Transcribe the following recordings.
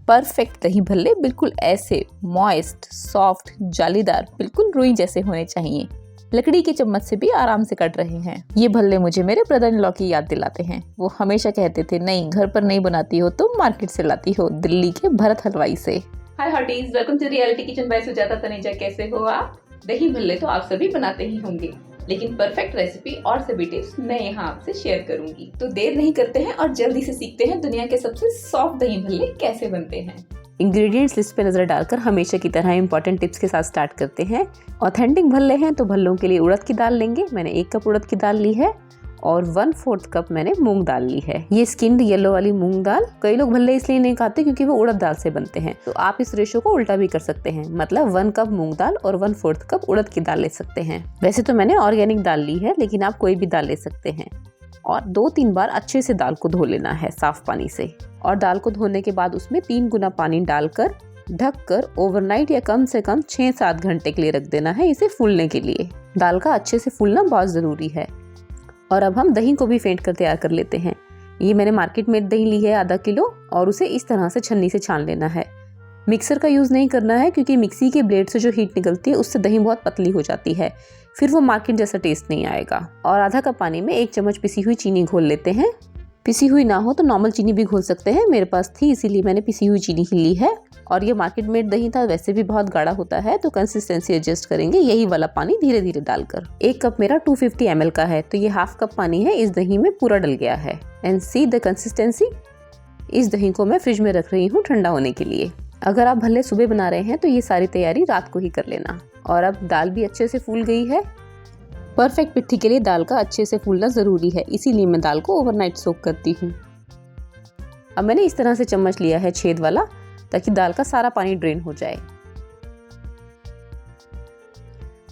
Perfect दही भल्ले बिल्कुल ऐसे मॉइस्ट, सॉफ्ट, जालीदार, बिल्कुल रुई जैसे होने चाहिए। लकड़ी की चम्मच से भी आराम से कट रहे हैं। ये भल्ले मुझे मेरे ब्रदर इन लॉ की याद दिलाते हैं। वो हमेशा कहते थे, नहीं घर पर नहीं बनाती हो तो मार्केट से लाती हो, दिल्ली के भरत हलवाई से। Hi hotties, welcome to reality kitchen by Sujata Taneja. कैसे हो आप? दही भल्ले तो आप सभी बनाते ही होंगे, लेकिन परफेक्ट रेसिपी और सभी टिप्स मैं यहाँ आपसे शेयर करूंगी। तो देर नहीं करते हैं और जल्दी से सीखते हैं दुनिया के सबसे सॉफ्ट दही भल्ले कैसे बनते हैं। इंग्रेडिएंट्स लिस्ट पे नजर डालकर हमेशा की तरह इंपॉर्टेंट टिप्स के साथ स्टार्ट करते हैं। ऑथेंटिक भल्ले हैं तो भल्लों के लिए उड़द की दाल लेंगे। मैंने 1 कप उड़द की दाल ली है और 1/4 कप मैंने मूंग दाल ली है। ये स्किन्ड येलो वाली मूंग दाल। कई लोग भल्ले इसलिए नहीं खाते क्योंकि वो उड़द दाल से बनते हैं, तो आप इस रेशो को उल्टा भी कर सकते हैं, मतलब 1 कप मूंग दाल और 1/4 कप उड़द की दाल ले सकते हैं। वैसे तो मैंने ऑर्गेनिक दाल ली है, लेकिन आप कोई भी दाल ले सकते हैं। और 2-3 बार अच्छे से दाल को धो लेना है साफ पानी से। और दाल को धोने के बाद उसमें 3 गुना पानी डालकर ढककर ओवरनाइट या कम से कम 6-7 घंटे के लिए रख देना है, इसे फूलने के लिए। दाल का अच्छे से फूलना बहुत ज़रूरी है। और अब हम दही को भी फेंट कर तैयार कर लेते हैं। ये मैंने मार्केट में दही ली है आधा किलो, और उसे इस तरह से छन्नी से छान लेना है। मिक्सर का यूज़ नहीं करना है क्योंकि मिक्सी के ब्लेड से जो हीट निकलती है उससे दही बहुत पतली हो जाती है, फिर वो मार्केट जैसा टेस्ट नहीं आएगा। और आधा कप पानी में 1 चम्मच पिसी हुई चीनी घोल लेते हैं। पिसी हुई ना हो तो नॉर्मल चीनी भी घोल सकते हैं, मेरे पास थी इसीलिए मैंने पिसी हुई चीनी ही ली है। और ये मार्केट मेड दही था, वैसे भी बहुत गाढ़ा होता है, तो कंसिस्टेंसी एडजस्ट करेंगे यही वाला पानी धीरे धीरे डालकर। 1 कप मेरा 250 ml का है, तो ये ½ कप पानी है इस दही में पूरा डल गया है। And see the consistency. इस दही को मैं फ्रिज में रख रही हूँ ठंडा होने के लिए। अगर आप भल्ले सुबह बना रहे हैं तो ये सारी तैयारी रात को ही कर लेना। और अब दाल भी अच्छे से फूल गई है। परफेक्ट पिट्ठी के लिए दाल का अच्छे से फूलना ज़रूरी है, इसीलिए मैं दाल को ओवरनाइट सोक करती हूँ। अब मैंने इस तरह से चम्मच लिया है छेद वाला, ताकि दाल का सारा पानी ड्रेन हो जाए।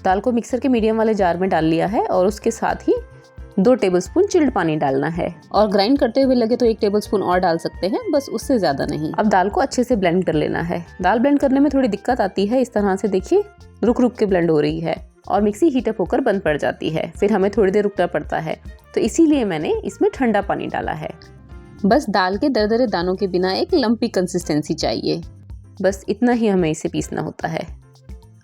दाल को मिक्सर के मीडियम वाले जार में डाल लिया है और उसके साथ ही 2 टेबलस्पून चिल्ड पानी डालना है। और ग्राइंड करते हुए लगे तो 1 टेबलस्पून और डाल सकते हैं, बस उससे ज़्यादा नहीं। अब दाल को अच्छे से ब्लेंड कर लेना है। दाल ब्लेंड करने में थोड़ी दिक्कत आती है, इस तरह से देखिए रुक रुक के ब्लेंड हो रही है और मिक्सी हीटअप होकर बंद पड़ जाती है, फिर हमें थोड़ी देर रुकना पड़ता है, तो इसीलिए मैंने इसमें ठंडा पानी डाला है। बस दाल के दरदरे दानों के बिना एक लंपी कंसिस्टेंसी चाहिए, बस इतना ही हमें इसे पीसना होता है।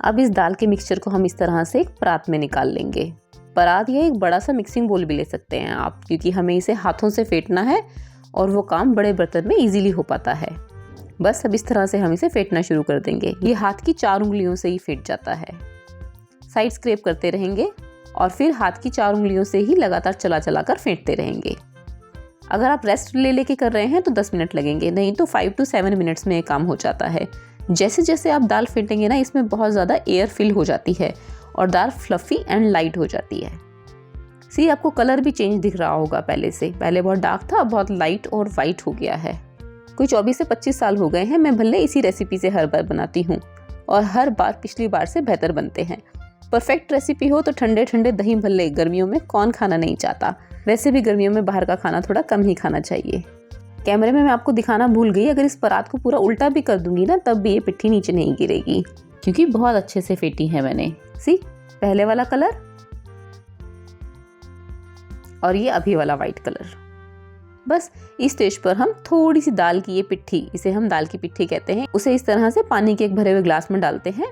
अब इस दाल के मिक्सचर को हम इस तरह से एक परात में निकाल लेंगे। परात या एक बड़ा सा मिक्सिंग बोल भी ले सकते हैं आप, क्योंकि हमें इसे हाथों से फेंटना है और वो काम बड़े बर्तन में इजीली हो पाता है। बस अब इस तरह से हम इसे फेंटना शुरू कर देंगे। ये हाथ की 4 उंगलियों से ही फेंट जाता है। साइड स्क्रैप करते रहेंगे और फिर हाथ की 4 उंगलियों से ही लगातार चला चला कर फेंटते रहेंगे। अगर आप रेस्ट ले लेके कर रहे हैं तो 10 मिनट लगेंगे, नहीं तो 5 to 7 मिनट्स में ये काम हो जाता है। जैसे जैसे आप दाल फेंटेंगे ना, इसमें बहुत ज़्यादा एयर फिल हो जाती है और दाल फ्लफी एंड लाइट हो जाती है। सी आपको कलर भी चेंज दिख रहा होगा पहले से, पहले बहुत डार्क था, अब बहुत लाइट और वाइट हो गया है। कोई 24 से 25 साल हो गए हैं मैं भल्ले इसी रेसिपी से हर बार बनाती हूँ और हर बार पिछली बार से बेहतर बनते हैं। परफेक्ट रेसिपी हो तो ठंडे ठंडे दही भल्ले गर्मियों में कौन खाना नहीं चाहता। वैसे भी गर्मियों में बाहर का खाना थोड़ा कम ही खाना चाहिए। कैमरे में मैं आपको दिखाना भूल गई, अगर इस परात को पूरा उल्टा भी कर दूंगी ना, तब भी ये पिट्ठी नीचे नहीं गिरेगी, क्योंकि बहुत अच्छे से फेंटी है मैंने। सी पहले वाला कलर और ये अभी वाला वाइट कलर। बस इस स्टेज पर हम थोड़ी सी दाल की ये पिट्ठी, इसे हम दाल की पिट्ठी कहते हैं, उसे इस तरह से पानी के एक भरे हुए ग्लास में डालते हैं।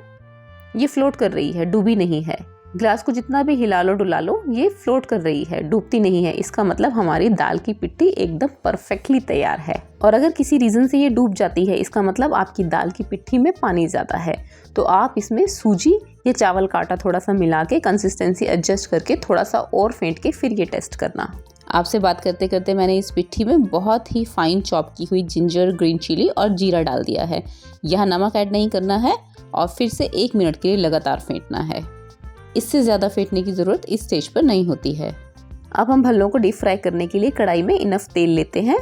ये फ्लोट कर रही है, डूबी नहीं है। ग्लास को जितना भी हिला लो डुला लो, ये फ्लोट कर रही है, डूबती नहीं है। इसका मतलब हमारी दाल की पिट्ठी एकदम परफेक्टली तैयार है। और अगर किसी रीजन से ये डूब जाती है, इसका मतलब आपकी दाल की पिट्ठी में पानी ज़्यादा है, तो आप इसमें सूजी या चावल का आटा थोड़ा सा मिला के कंसिस्टेंसी एडजस्ट करके थोड़ा सा और फेंट के फिर ये टेस्ट करना। आपसे बात करते करते मैंने इस पिट्ठी में बहुत ही फाइन चॉप की हुई जिंजर, ग्रीन चिली और जीरा डाल दिया है। यहाँ नमक ऐड नहीं करना है और फिर से 1 मिनट के लिए लगातार फेंटना है। इससे ज़्यादा फेंटने की ज़रूरत इस स्टेज पर नहीं होती है। अब हम भल्लों को डीप फ्राई करने के लिए कढ़ाई में इनफ तेल लेते हैं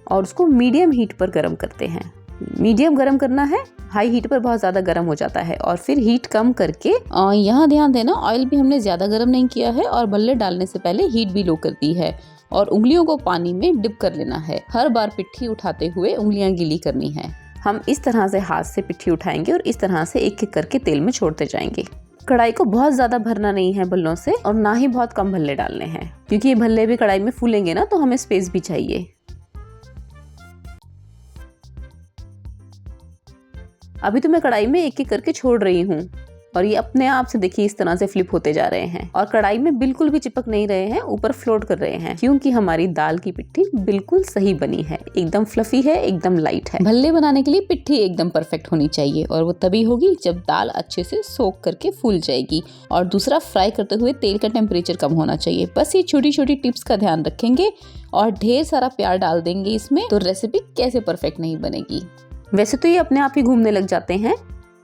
और उसको मीडियम हीट पर गर्म करते हैं। मीडियम गर्म करना है, हाई हीट पर बहुत ज़्यादा गर्म हो जाता है। और फिर हीट कम करके यहाँ ध्यान देना, ऑयल भी हमने ज़्यादा गर्म नहीं किया है और भल्ले डालने से पहले हीट भी लो कर दी है। और उंगलियों को पानी में डिप कर लेना है। हर बार पिट्ठी उठाते हुए उंगलियां गीली करनी है। हम इस तरह से हाथ से पिट्ठी उठाएंगे और इस तरह से एक एक करके तेल में छोड़ते जाएंगे। कढ़ाई को बहुत ज़्यादा भरना नहीं है भल्लों से, और ना ही बहुत कम भल्ले डालने हैं, क्योंकि ये भल्ले भी कढ़ाई में फूलेंगे ना, तो हमें स्पेस भी चाहिए। अभी तो मैं कढ़ाई में एक एक करके छोड़ रही हूँ और ये अपने आप से देखिए इस तरह से फ्लिप होते जा रहे हैं और कढ़ाई में बिल्कुल भी चिपक नहीं रहे हैं, ऊपर फ्लोट कर रहे हैं, क्योंकि हमारी दाल की पिट्ठी बिल्कुल सही बनी है, एकदम फ्लफी है, एकदम लाइट है। भल्ले बनाने के लिए पिट्ठी एकदम परफेक्ट होनी चाहिए और वो तभी होगी जब दाल अच्छे से सोक करके फूल जाएगी। और दूसरा, फ्राई करते हुए तेल का टेम्परेचर कम होना चाहिए। बस ये छोटी छोटी टिप्स का ध्यान रखेंगे और ढेर सारा प्यार डाल देंगे इसमें, तो रेसिपी कैसे परफेक्ट नहीं बनेगी। वैसे तो ये अपने आप ही घूमने लग जाते हैं,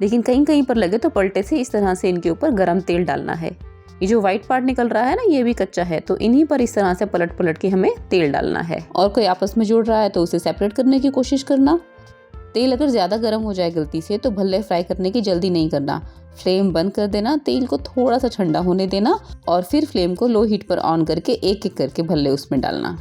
लेकिन कहीं कहीं पर लगे तो पलटे से इस तरह से इनके ऊपर गरम तेल डालना है। ये जो व्हाइट पार्ट निकल रहा है ना, ये भी कच्चा है, तो इन्हीं पर इस तरह से पलट पलट के हमें तेल डालना है। और कोई आपस में जोड़ रहा है तो उसे सेपरेट करने की कोशिश करना। तेल अगर ज़्यादा गर्म हो जाए गलती से तो भल्ले फ्राई करने की जल्दी नहीं करना। फ्लेम बंद कर देना, तेल को थोड़ा सा ठंडा होने देना और फिर फ्लेम को लो हीट पर ऑन करके एक एक करके भल्ले उसमें डालना।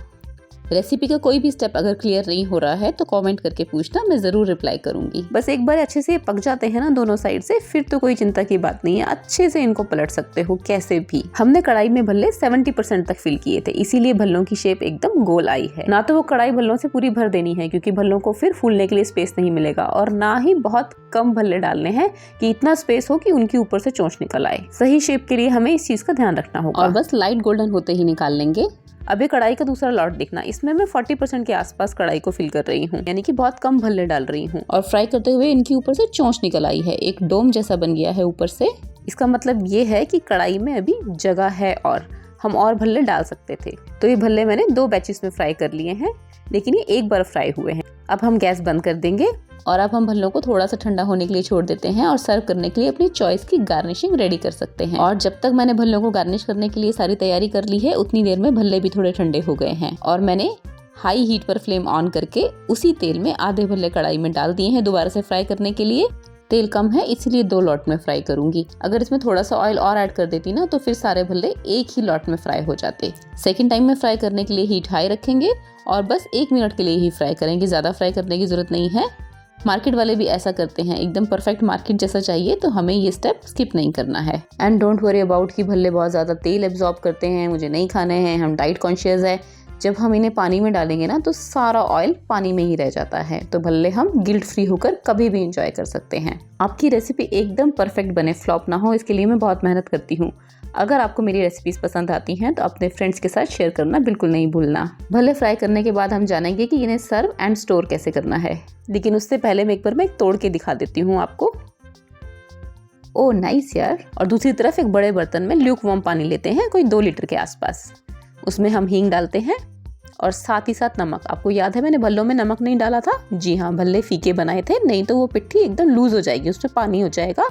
रेसिपी का कोई भी स्टेप अगर क्लियर नहीं हो रहा है तो कमेंट करके पूछना, मैं जरूर रिप्लाई करूंगी। बस एक बार अच्छे से पक जाते हैं ना दोनों साइड से, फिर तो कोई चिंता की बात नहीं है, अच्छे से इनको पलट सकते हो कैसे भी। हमने कढ़ाई में भल्ले 70% तक फिल किए थे, इसीलिए भल्लों की शेप एकदम गोल आई है। ना तो वो कढ़ाई भल्लों से पूरी भर देनी है, क्योंकि भल्लों को फिर फूलने के लिए स्पेस नहीं मिलेगा, और ना ही बहुत कम भल्ले डालने हैं कि इतना स्पेस हो कि उनके ऊपर से चोंच निकल आए। सही शेप के लिए हमें इस चीज का ध्यान रखना होगा। और बस लाइट गोल्डन होते ही निकाल लेंगे। अभी कढ़ाई का दूसरा लॉट देखना, इसमें मैं 40% के आसपास कढ़ाई को फिल कर रही हूँ, यानी कि बहुत कम भल्ले डाल रही हूँ। और फ्राई करते हुए इनके ऊपर से चोंच निकल आई है, एक डोम जैसा बन गया है ऊपर से। इसका मतलब ये है कि कढ़ाई में अभी जगह है और हम और भल्ले डाल सकते थे। तो ये भल्ले मैंने 2 बैचेस में फ्राई कर लिए हैं, लेकिन ये एक बार फ्राई हुए हैं। अब हम गैस बंद कर देंगे और अब हम भल्लों को थोड़ा सा ठंडा होने के लिए छोड़ देते हैं और सर्व करने के लिए अपनी चॉइस की गार्निशिंग रेडी कर सकते हैं। और जब तक मैंने भल्लों को गार्निश करने के लिए सारी तैयारी कर ली है, उतनी देर में भल्ले भी थोड़े ठंडे हो गए हैं और मैंने हाई हीट पर फ्लेम ऑन करके उसी तेल में आधे भल्ले कढ़ाई में डाल दिए हैं दोबारा से फ्राई करने के लिए। तेल कम है इसलिए 2 लॉट में फ्राई करूंगी। अगर इसमें थोड़ा सा ऑयल और ऐड कर देती ना तो फिर सारे भल्ले एक ही लॉट में फ्राई हो जाते। सेकंड टाइम में फ्राई करने के लिए हीट हाई रखेंगे और बस 1 मिनट के लिए ही फ्राई करेंगे, ज़्यादा फ्राई करने की ज़रूरत नहीं है। मार्केट वाले भी ऐसा करते हैं, एकदम परफेक्ट मार्केट जैसा चाहिए तो हमें ये स्टेप स्किप नहीं करना है। एंड डोंट वरी अबाउट कि भल्ले बहुत ज़्यादा तेल एब्जॉर्ब करते हैं, मुझे नहीं खाने हैं, हम डाइट कॉन्शियस है। जब हम इन्हें पानी में डालेंगे ना तो सारा ऑयल पानी में ही रह जाता है, तो भल्ले हम गिल्ट फ्री होकर कभी भी इंजॉय कर सकते हैं। आपकी रेसिपी एकदम परफेक्ट बने, फ्लॉप ना हो, इसके लिए मैं बहुत मेहनत करती हूँ। अगर आपको मेरी रेसिपीज पसंद आती हैं तो अपने फ्रेंड्स के साथ शेयर करना बिल्कुल नहीं भूलना। भले फ्राई करने के बाद हम जानेंगे कि इन्हें सर्व एंड स्टोर कैसे करना है, लेकिन उससे पहले मैं एक बार तोड़ के दिखा देती हूँ आपको। ओह नाइस यार। और दूसरी तरफ एक बड़े बर्तन में ल्यूक वार्म पानी लेते हैं, कोई 2 लीटर के आसपास। उसमें हम हींग डालते हैं और साथ ही साथ नमक। आपको याद है मैंने भल्लों में नमक नहीं डाला था? जी हाँ, भल्ले फीके बनाए थे, नहीं तो वो पिट्ठी एकदम लूज हो जाएगी, उसमें पानी हो जाएगा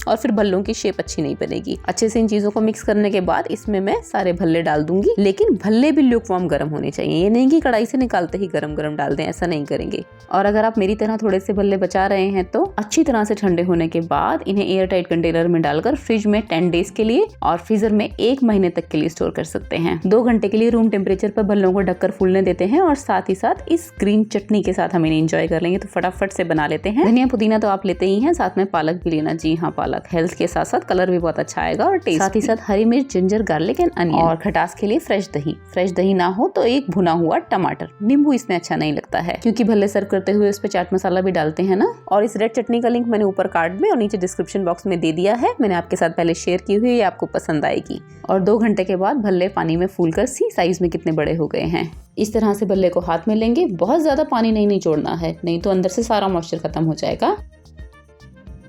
और फिर भल्लों की शेप अच्छी नहीं बनेगी। अच्छे से इन चीजों को मिक्स करने के बाद इसमें मैं सारे भल्ले डाल दूंगी, लेकिन भल्ले भी ल्यूकवार्म गर्म होने चाहिए। ये नहीं कि कढ़ाई से निकालते ही गरम गरम डाल दें, ऐसा नहीं करेंगे। और अगर आप मेरी तरह थोड़े से भल्ले बचा रहे हैं तो अच्छी तरह से ठंडे होने के बाद इन्हें एयर टाइट कंटेनर में डालकर फ्रिज में 10 डेज के लिए और फ्रीजर में 1 महीने तक के लिए स्टोर कर सकते हैं। 2 घंटे के लिए रूम टेम्परेचर पर भल्लों को ढककर फूलने देते हैं और साथ ही साथ इस ग्रीन चटनी के साथ हम इन्हें एंजॉय कर लेंगे। तो फटाफट से बना लेते हैं। धनिया पुदीना तो आप लेते ही हैं, साथ में पालक भी लेना। जी हाँ, पालक हेल्थ के साथ साथ कलर भी बहुत अच्छा आएगा और टेस्ट। साथ ही साथ हरी मिर्च, जिंजर, गार्लिक एंड अनियन। और खटास के लिए फ्रेश दही। फ्रेश दही ना हो तो एक भुना हुआ टमाटर। नींबू इसमें अच्छा नहीं लगता है, क्योंकि भल्ले सर्व करते हुए उस पर चाट मसाला भी डालते हैं ना। और इस रेड चटनी का लिंक मैंने ऊपर कार्ड में और नीचे डिस्क्रिप्शन बॉक्स में दे दिया है, मैंने आपके साथ पहले शेयर की हुई है, आपको पसंद आएगी। और 2 घंटे के बाद भल्ले पानी में फूलकर सी साइज में कितने बड़े हो गए हैं। इस तरह से भल्ले को हाथ में लेंगे, बहुत ज्यादा पानी नहीं निचोड़ना है, नहीं तो अंदर से सारा मॉइस्चर खत्म हो जाएगा।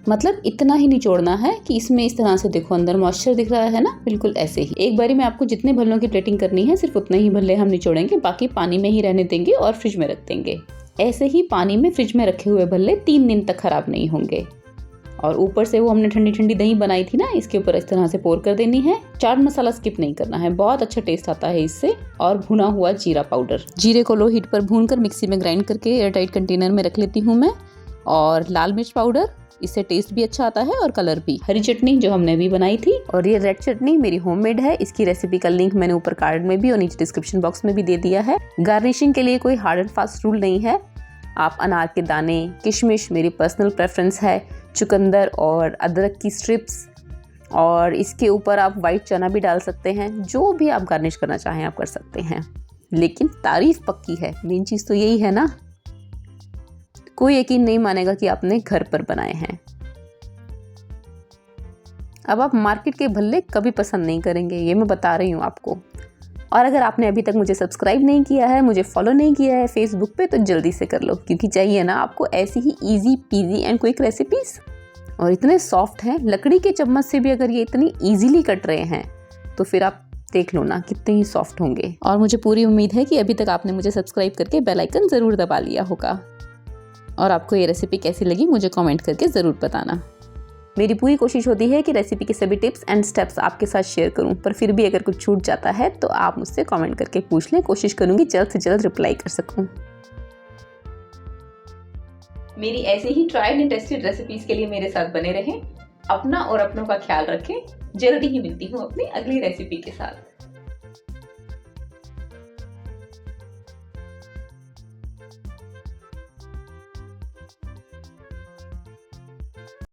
मतलब इतना ही निचोड़ना है कि इसमें इस तरह से देखो अंदर मॉइस्चर दिख रहा है ना, बिल्कुल ऐसे ही। एक बारी में आपको जितने भल्लों की प्लेटिंग करनी है सिर्फ उतने ही भल्ले हम निचोड़ेंगे, बाकी पानी में ही रहने देंगे और फ्रिज में रख देंगे। ऐसे ही पानी में फ्रिज में रखे हुए भल्ले 3 दिन तक खराब नहीं होंगे। और ऊपर से वो हमने ठंडी ठंडी दही बनाई थी ना, इसके ऊपर इस तरह से पोर कर देनी है। चाट मसाला स्किप नहीं करना है, बहुत अच्छा टेस्ट आता है इससे। और भुना हुआ जीरा पाउडर, जीरे को लो हीट पर भूनकर मिक्सी में ग्राइंड करके एयर टाइट कंटेनर में रख लेती हूँ मैं। और लाल मिर्च पाउडर, इससे टेस्ट भी अच्छा आता है और कलर भी। हरी चटनी जो हमने भी बनाई थी, और ये रेड चटनी मेरी होममेड है। इसकी रेसिपी का लिंक मैंने ऊपर कार्ड में भी और नीचे डिस्क्रिप्शन बॉक्स में भी दे दिया है। गार्निशिंग के लिए कोई हार्ड एंड फास्ट रूल नहीं है, आप अनार के दाने, किशमिश मेरी पर्सनल प्रेफरेंस है, चुकंदर और अदरक की स्ट्रिप्स, और इसके ऊपर आप वाइट चना भी डाल सकते हैं। जो भी आप गार्निश करना चाहें आप कर सकते हैं, लेकिन तारीफ पक्की है, मेन चीज़ तो यही है ना। कोई यकीन नहीं मानेगा कि आपने घर पर बनाए हैं। अब आप मार्केट के भल्ले कभी पसंद नहीं करेंगे, ये मैं बता रही हूँ आपको। और अगर आपने अभी तक मुझे सब्सक्राइब नहीं किया है, मुझे फॉलो नहीं किया है फेसबुक पे, तो जल्दी से कर लो, क्योंकि चाहिए ना आपको ऐसी ही easy peasy and quick recipes. और इतने सॉफ्ट हैं, लकड़ी के चम्मच से भी अगर ये इतनी ईजिली कट रहे हैं तो फिर आप देख लो ना कितने ही सॉफ्ट होंगे। और मुझे पूरी उम्मीद है कि अभी तक आपने मुझे सब्सक्राइब करके बेल आइकन ज़रूर दबा लिया होगा। और आपको ये रेसिपी कैसी लगी मुझे कमेंट करके ज़रूर बताना। मेरी पूरी कोशिश होती है कि रेसिपी के सभी टिप्स एंड स्टेप्स आपके साथ शेयर करूं, पर फिर भी अगर कुछ छूट जाता है तो आप मुझसे कमेंट करके पूछ लें, कोशिश करूंगी जल्द से जल्द रिप्लाई कर सकूं। मेरी ऐसे he tried and tested recipes के लिए मेरे साथ बने रहें। अपना और अपनों का ख्याल रखें। जल्दी ही मिलती हूँ अपनी अगली रेसिपी के साथ।